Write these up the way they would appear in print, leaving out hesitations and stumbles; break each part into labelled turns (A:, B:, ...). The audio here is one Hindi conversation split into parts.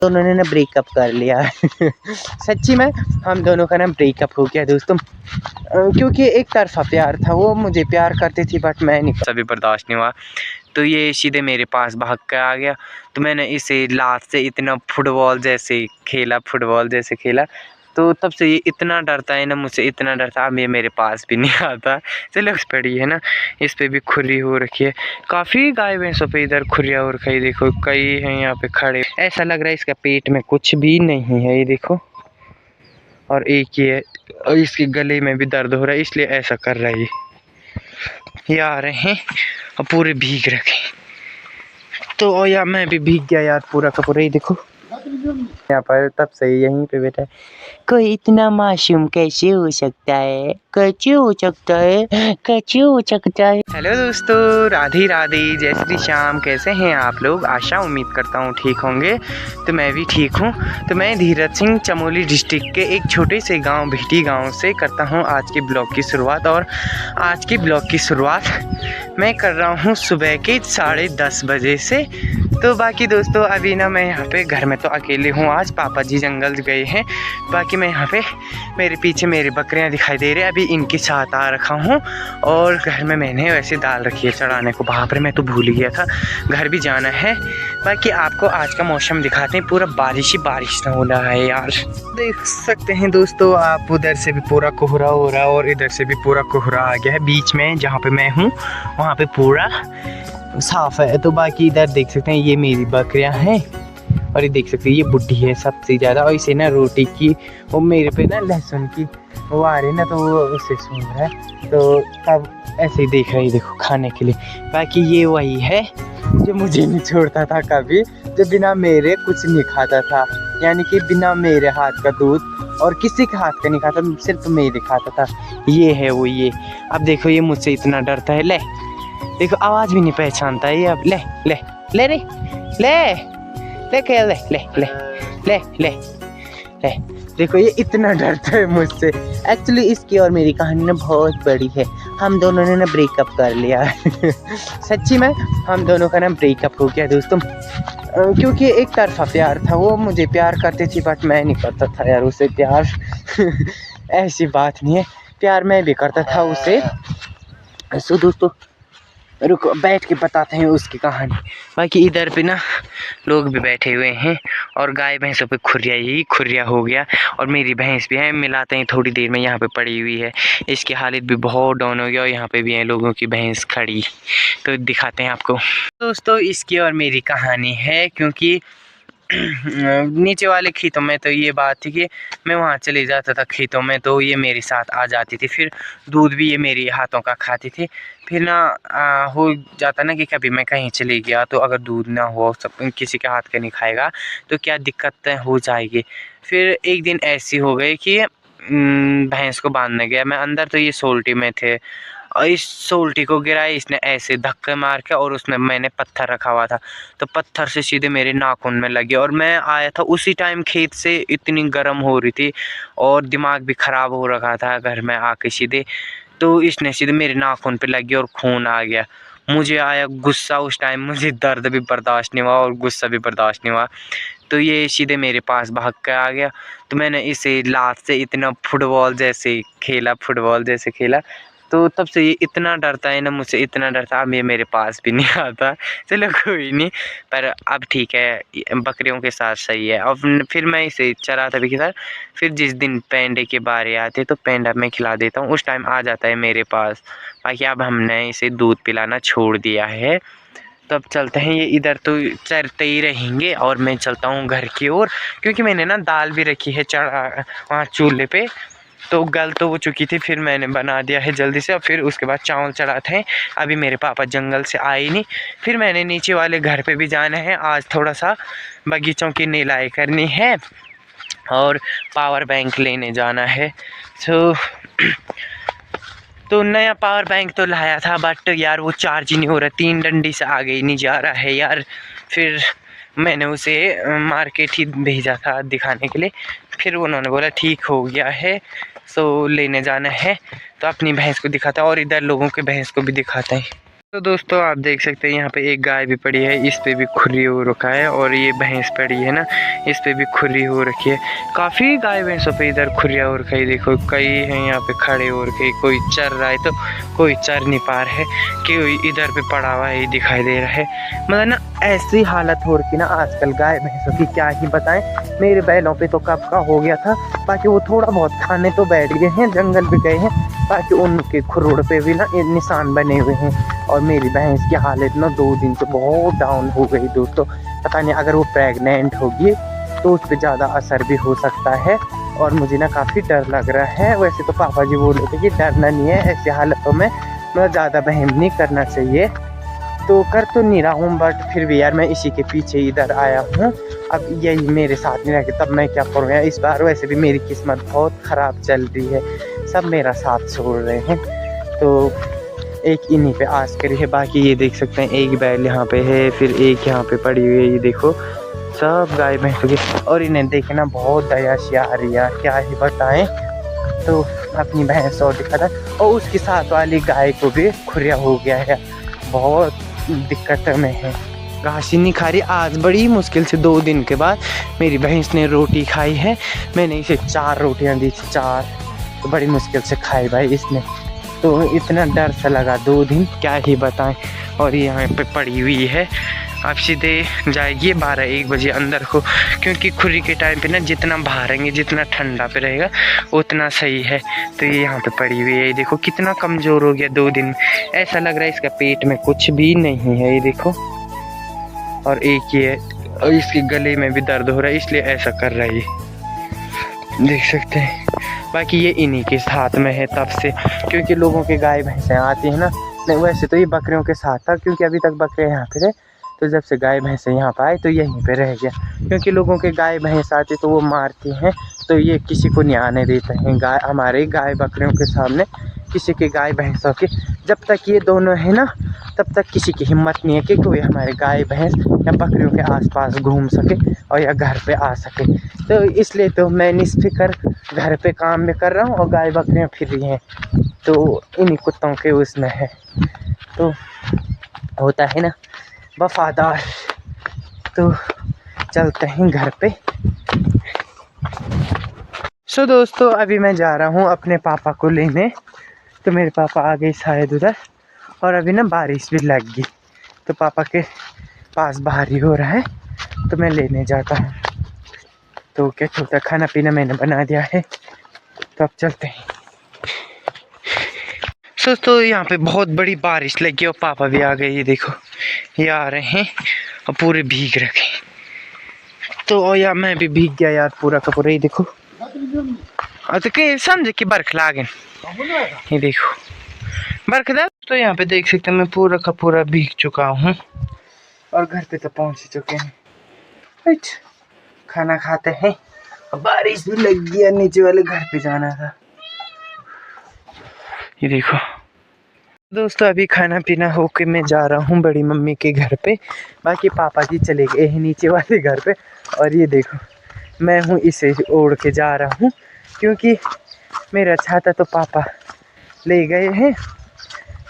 A: दोनों ने ना ब्रेकअप कर लिया। सच्ची में हम दोनों का ना ब्रेकअप हो गया दोस्तों, क्योंकि एक तरफा प्यार था। वो मुझे प्यार करती थी बट मैं नहीं, सभी बर्दाश्त नहीं हुआ। तो ये सीधे मेरे पास भाग कर आ गया। तो मैंने इसे लात से इतना फुटबॉल जैसे खेला, तो तब से ये इतना डरता है ना मुझसे, इतना डरता। अब ये मेरे पास भी नहीं आता। चलो पड़ी है ना, इस पे भी खुरी हो रखी है। काफ़ी गाय भैंसों पे इधर खुरिया हो रखी है। देखो कई हैं यहाँ पे खड़े। ऐसा लग रहा है इसका पेट में कुछ भी नहीं है, ये देखो। और एक ही है, और इसके गले में भी दर्द हो रहा है, इसलिए ऐसा कर रहा है ये आ रहे हैं और पूरे भीग रखे। तो यार मैं भी भीग गया यार पूरा का पूरा। ही देखो यहाँ पर तब से यहीं पे बैठा है। कोई इतना मासूम कैसे हो सकता है, कैसे हो सकता है। हेलो दोस्तों, राधे राधे, जय श्री श्याम। कैसे हैं आप लोग? आशा उम्मीद करता हूँ ठीक होंगे। तो मैं भी ठीक हूँ। तो मैं धीरज सिंह चमोली डिस्ट्रिक्ट के एक छोटे से गांव भिटी गांव से करता हूँ आज के ब्लॉग की शुरुआत। और आज के ब्लॉग की शुरुआत मैं कर रहा हूँ सुबह के 10:30 बजे से। तो बाकी दोस्तों अभी ना मैं यहाँ पे घर में तो अकेले हूँ, आज पापा जी जंगल गए हैं। बाकी मैं यहाँ पे, मेरे पीछे मेरी बकरियाँ दिखाई दे रही है, अभी इनके साथ आ रखा हूँ। और घर में मैंने वैसे दाल रखी है चढ़ाने को। वहाँ पर मैं तो भूल गया था, घर भी जाना है। बाकी आपको आज का मौसम दिखाते हैं, पूरा बारिश ही बारिश हो रहा है यार। देख सकते हैं दोस्तों आप, उधर से भी पूरा कोहरा हो रहा है और इधर से भी पूरा कोहरा आ गया है। बीच में जहाँ पे मैं हूँ वहाँ पे पूरा साफ है। तो बाकी इधर देख सकते हैं ये मेरी बकरियां हैं, और ये देख सकते हैं ये बुढ़ी है सबसे ज़्यादा। और इसे ना रोटी की, वो मेरे पे ना लहसुन की वो आ रही ना, तो वो उससे सुन रहा है। तो तब ऐसे ही देख रही, देखो खाने के लिए। बाकी ये वही है जो मुझे नहीं छोड़ता था कभी, जो बिना मेरे कुछ नहीं खाता था, यानी कि बिना मेरे हाथ का दूध और किसी के हाथ का नहीं खाता, सिर्फ मेरे खाता था। ये है वो ये। अब देखो ये मुझसे इतना डरता है। ले देखो आवाज़ भी नहीं पहचानता है ये। अब ले ले ले रे ले ले के ले ले ले ले ले ले देखो ये इतना डरता है मुझसे। एक्चुअली इसकी और मेरी कहानी ना बहुत बड़ी है। हम दोनों ने ना ब्रेकअप कर लिया। सच्ची में हम दोनों का ना ब्रेकअप हो गया दोस्तों, क्योंकि एक तरफा प्यार था। वो मुझे प्यार करती थी बट मैं नहीं करता था यार उसे प्यार। ऐसी बात नहीं है, प्यार मैं भी करता था उसे। सो दोस्तों रुको बैठ के बताते हैं उसकी कहानी। बाकी इधर पे ना लोग भी बैठे हुए हैं और गाय भैंसों पे खुरिया हो गया। और मेरी भैंस भी है, मिलाते हैं थोड़ी देर में। यहाँ पे पड़ी हुई है, इसकी हालत भी बहुत डाउन हो गया। और यहाँ पे भी है लोगों की भैंस खड़ी, तो दिखाते हैं आपको। दोस्तों इसकी और मेरी कहानी है, क्योंकि नीचे वाले खेतों में तो ये बात थी कि मैं वहाँ चले जाता था खेतों में, तो ये मेरे साथ आ जाती थी। फिर दूध भी ये मेरे हाथों का खाती थी। फिर ना हो जाता ना कि कभी मैं कहीं चले गया तो अगर दूध ना हो, सब किसी के हाथ का नहीं खाएगा तो क्या दिक्कत हो जाएगी। फिर एक दिन ऐसी हो गई कि भैंस को बांधने गया मैं अंदर, तो ये सोल्टी में थे और इस सोल्टी को गिराया इसने ऐसे धक्के मार के। और उसमें मैंने पत्थर रखा हुआ था, तो पत्थर से सीधे मेरे नाखून में लगे। और मैं आया था उसी टाइम खेत से, इतनी गर्म हो रही थी और दिमाग भी ख़राब हो रखा था घर में आके सीधे। तो इसने सीधे मेरे नाखून पे लगी और खून आ गया। मुझे आया गुस्सा उस टाइम, मुझे दर्द भी बर्दाश्त नहीं हुआ और गुस्सा भी बर्दाश्त नहीं हुआ। तो ये सीधे मेरे पास भाग कर आ गया। तो मैंने इसे लात से इतना फुटबॉल जैसे खेला। तो तब से ये इतना डरता है ना मुझसे, इतना डरता। अब ये मेरे पास भी नहीं आता। चलो कोई नहीं, पर अब ठीक है, बकरियों के साथ सही है। अब फिर मैं इसे चराता भी किधर। फिर जिस दिन पेंडे के बारे आते तो पेंडा मैं खिला देता हूँ, उस टाइम आ जाता है मेरे पास। बाकी अब हमने इसे दूध पिलाना छोड़ दिया है। तो अब चलते हैं, ये इधर तो चरते ही रहेंगे और मैं चलता हूँ घर की ओर। क्योंकि मैंने ना दाल भी रखी है चढ़ा वहाँ चूल्हे पे, तो गल तो वो चुकी थी, फिर मैंने बना दिया है जल्दी से। और फिर उसके बाद चावल चढ़ाते हैं। अभी मेरे पापा जंगल से आए नहीं। फिर मैंने नीचे वाले घर पे भी जाना है, आज थोड़ा सा बगीचों की निराई करनी है और पावर बैंक लेने जाना है। तो नया पावर बैंक तो लाया था बट यार वो चार्ज ही नहीं हो रहा, 3 डंडी से आगे ही नहीं जा रहा है यार। फिर मैंने उसे मार्केट ही भेजा था दिखाने के लिए। फिर उन्होंने बोला ठीक हो गया है, सो लेने जाना है। तो अपनी भैंस को दिखाता है और इधर लोगों के भैंस को भी दिखाते हैं। तो दोस्तों आप देख सकते हैं यहाँ पे एक गाय भी पड़ी है, इस पे भी खुरी हो रखा है, और ये भैंस पड़ी है ना, इस पे भी खुरी हो रखी है। काफ़ी गाय भैंसों पे इधर खुरिया हो रखी है। देखो कई हैं यहाँ पे खड़े हो रखे, कोई चर रहा है तो कोई चर नहीं पा रहा है, कोई इधर पे पड़ा हुआ है दिखाई दे रहा है। मतलब ना ऐसी हालत हो रखी ना आजकल गाय भैंसों की, क्या ही बताएं। मेरे बैलों पे तो कब का हो गया था, बाकी वो थोड़ा बहुत खाने तो बैठ गए हैं, जंगल भी गए हैं, बाकी उनके खुरोड़ पे भी ना निशान बने हुए हैं। और मेरी भैंस की हालत ना 2 दिन से बहुत डाउन हो गई दोस्तों। पता नहीं अगर वो प्रेग्नेंट होगी तो उस पर ज़्यादा असर भी हो सकता है, और मुझे ना काफ़ी डर लग रहा है। वैसे तो पापा जी बोल रहे थे कि डरना नहीं है, ऐसी हालतों में मतलब ज़्यादा वहम नहीं करना चाहिए, तो कर तो नहीं रहा हूँ, बट फिर भी यार मैं इसी के पीछे इधर आया हूँ। अब यही मेरे साथ नहीं रह के तब मैं क्या करूँ यार। इस बार वैसे भी मेरी किस्मत बहुत ख़राब चल रही है, सब मेरा साथ छोड़ रहे हैं, तो एक इन्हीं पे आस करी है। बाकी ये देख सकते हैं एक बैल यहाँ पे है, फिर एक यहाँ पे पड़ी हुई है, ये देखो सब गाय भैंसों की। और इन्हें देखे ना बहुत दया सी आ रही है, क्या ही बताएं। तो अपनी भैंस और दिखा था, और उसके साथ वाली गाय को भी खुरिया हो गया है, बहुत दिक्कत में है, घास ही नहीं खा रही। आज बड़ी मुश्किल से 2 दिन के बाद मेरी भैंस ने रोटी खाई है, मैंने इसे 4 रोटियां दी थी, 4, तो बड़ी मुश्किल से खाई भाई इसने, तो इतना डर सा लगा 2 दिन, क्या ही बताएं। और ये यहाँ पे पड़ी हुई है, अब सीधे जाएगी 12-1 बजे अंदर को, क्योंकि खुरी के टाइम पे ना जितना बाहर रहेंगे, जितना ठंडा पे रहेगा उतना सही है। तो ये यहाँ पे पड़ी हुई है, ये देखो कितना कमज़ोर हो गया 2 दिन में, ऐसा लग रहा है इसका पेट में कुछ भी नहीं है, ये देखो। और एक ये और इसके गले में भी दर्द हो रहा है, इसलिए ऐसा कर रहा है ये, देख सकते हैं। बाकी ये इन्हीं के साथ में है तब से, क्योंकि लोगों के गाय भैंसें आती हैं ना। नहीं वैसे तो ये बकरियों के साथ था, क्योंकि अभी तक बकरे यहाँ पे थे, तो जब से गाय भैंसें यहाँ पर आए तो यहीं पे रह गया, क्योंकि लोगों के गाय भैंस आती तो वो मारती हैं, तो ये किसी को नहीं आने देते हैं गाय, हमारे गाय बकरियों के सामने किसी के गाय भैंसों के। जब तक ये दोनों है ना तब तक किसी की हिम्मत नहीं है कि कोई हमारे गाय भैंस या बकरियों के आसपास घूम सके और या घर पे आ सके। तो इसलिए तो मैं निष्फिक्र घर पे काम भी कर रहा हूँ और गाय बकरियाँ फिर रही हैं, तो इन्हीं कुत्तों के उसमें है, तो होता है ना वफादार। तो चलते हैं घर पे। सो दोस्तों अभी मैं जा रहा हूँ अपने पापा को लेने, तो मेरे पापा आ गए शायद उधर, और अभी ना बारिश भी लग गई, तो पापा के पास बाहर ही हो रहा है, तो मैं लेने जाता हूँ। तो क्या होता है, खाना पीना मैंने बना दिया है, तो अब चलते हैं। तो यहाँ पे बहुत बड़ी बारिश लगी और पापा भी आ गए, ये देखो ये आ रहे हैं और पूरे भीग रखे, तो यार मैं भी भीग गया यार पूरा का पूरा, ये देखो। तो के समझे कि बर्फ लागे, ये देखो बरखदा। तो यहाँ पे देख सकते हैं मैं पूरा का पूरा भीग चुका हूँ, और घर पे तो पहुँच चुके हैं। खाना खाते हैं, बारिश भी लग गई, नीचे वाले घर पे जाना था, ये देखो। दोस्तों अभी खाना पीना होके मैं जा रहा हूँ बड़ी मम्मी के घर पे, बाकी पापा जी चले गए हैं नीचे वाले घर पे, और ये देखो मैं हूँ इसे ओढ़ के जा रहा हूँ, क्योंकि मेरा छाता तो पापा ले गए हैं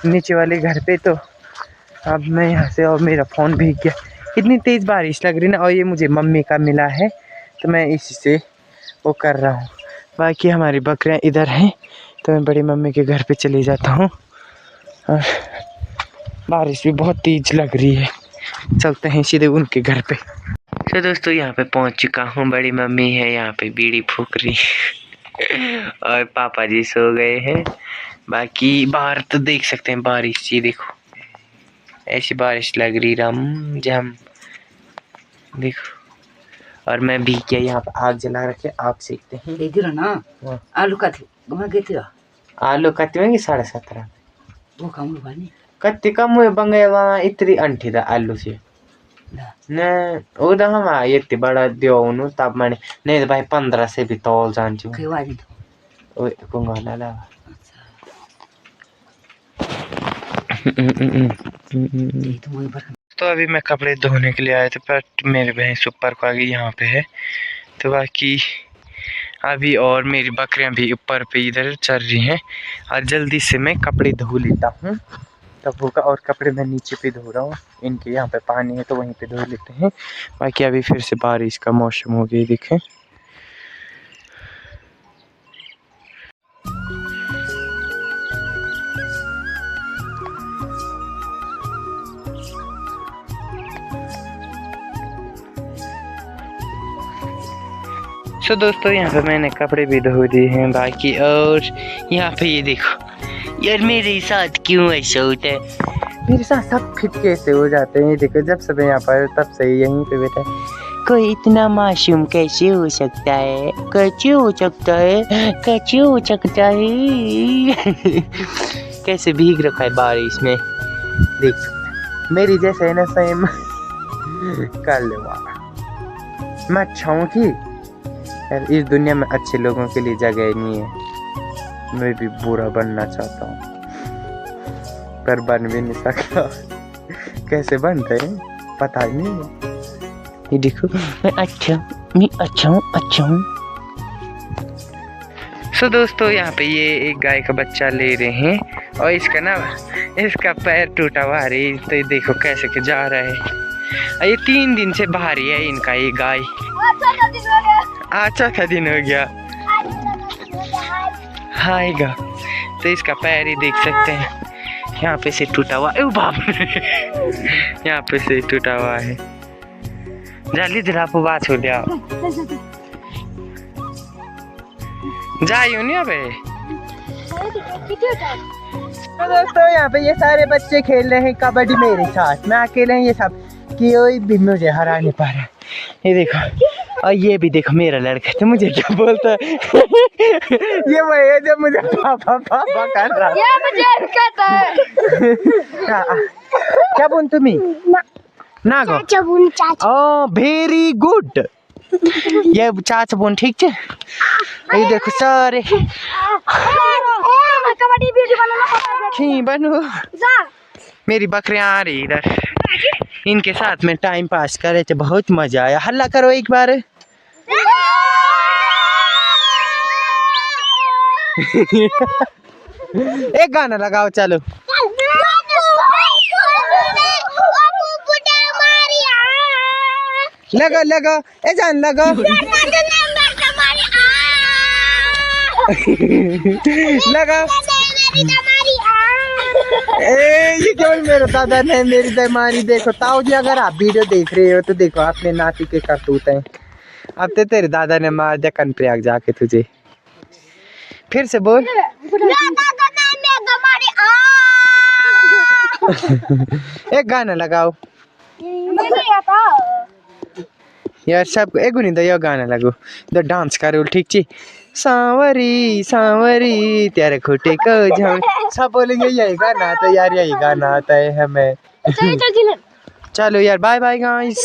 A: नीचे वाले घर पे, तो अब मैं यहाँ से, और मेरा फ़ोन भीग गया, इतनी तेज़ बारिश लग रही ना, और ये मुझे मम्मी का मिला है तो मैं इसी से वो कर रहा हूँ। बाकी हमारी बकरियाँ इधर हैं, तो मैं बड़ी मम्मी के घर पे चले जाता हूँ, और बारिश भी बहुत तेज़ लग रही है, चलते हैं सीधे उनके घर पे। तो दोस्तों यहाँ पे पहुँच चुका हूँ, बड़ी मम्मी है यहाँ पे बीड़ी फूक रही और पापा जी सो गए हैं। बाकी बाहर तो देख सकते हैं बारिश, ये देखो ऐसी बारिश लग रही रम जम, देखो। और मैं भी क्या यहाँ पे आग जला रखे, आग सेकते हैं ना।
B: आलू कति
A: आलू कति में 17.5
B: वो कम बनी
A: कति कम हुए बंगे वहाँ इतनी अंठी था आलू से न उदा हम ये बड़ा दियो तब मैंने नहीं तो भाई 15 से भी तौल जान चु तो अभी मैं कपड़े धोने के लिए आया था, पर मेरे भैंस ऊपर को आ गई यहाँ पे है, तो बाकी अभी और मेरी बकरियां भी ऊपर पे इधर चल रही हैं, और जल्दी से मैं कपड़े धो लेता हूँ, तब होगा। और कपड़े मैं नीचे पे धो रहा हूँ, इनके यहाँ पे पानी है तो वहीं पे धो लेते हैं। बाकी अभी फिर से बारिश का मौसम हो गया, देखें। सो दोस्तों यहाँ पे मैंने कपड़े भी धो दिए हैं बाकी। और यहाँ पे ये देखो यार, मेरे साथ क्यों ऐसा होता है? मेरे साथ सब फिट कैसे हो जाते हैं? ये देखो, जब से मैं यहाँ पर तब से यहीं पे बैठा है। कोई इतना मासूम कैसे हो सकता है? कैसे हो सकता है? कैसे हो सकता है? कैसे भीग रखा है बारिश में, देख सकते। मेरी जैसे है ना सेम कर ले। मैं अच्छा हूँ कि यार इस दुनिया में अच्छे लोगों के लिए जगह ही नहीं है। मैं भी बुरा बनना चाहता हूँ पर बन भी नहीं सकता। कैसे बनते हैं पता ही नहीं है। ये देखो, मैं अच्छा हूँ। सो दोस्तों यहाँ पे ये एक गाय का बच्चा ले रहे हैं और इसका पैर टूटा हुआ है। तो ये देखो कैसे के जा रहा है। ये 3 दिन से बाहर ही है इनका ये गाय। अच्छा था दिन हो गया आएगा। तो इसका पैर ही देख सकते हैं, यहाँ पे से टूटा हुआ है। बाप यहाँ पे से टूटा हुआ है। जल्दी जरा आपको बात हो गया जाइयो नहीं अबे। तो दोस्तों यहाँ पे ये सारे बच्चे खेल रहे हैं कबड्डी मेरे साथ। मैं अकेले ये सब कि कोई भी मुझे हरा नहीं पा रहा। ये देखो, और ये भी देखो मेरा लड़का तो मुझे क्या बोलता है। ये वही है जब मुझे पापा कर रहा है।
C: ये मुझे कहता है
A: क्या बोल तुम्ही ना गो
C: चाचा।
A: ओ वेरी गुड। ये चाचा बोन ठीक है। ये देखो सारे
C: कबड्डी वीडियो बनाना
A: खी बनो। मेरी बकरियां आ रही इधर, इनके साथ में टाइम पास करे थे, बहुत मजा आया। हल्ला करो एक बार। एक गाना लगाओ चलो। लगा ए जान लगा। लगा ये केवल मेरे दादा ने मेरी दमारी। देखो ताऊ जी, अगर आप वीडियो देख रहे हो तो देखो अपने नाती के करतूत हैं। अब तो तेरे दादा ने मार दिया कनप्रयाग जाके तुझे। फिर से बोल। एक गाना लगाओ यार सब। एक नहीं तो यह गाना लगो तो डांस करो ठीक ची। सांवरी सांवरी तेरे खोटे को झम। सब बोलेंगे यही गाना आता है यार, यही गाना आता है हमें। चलो यार, बाय बाय गाइस।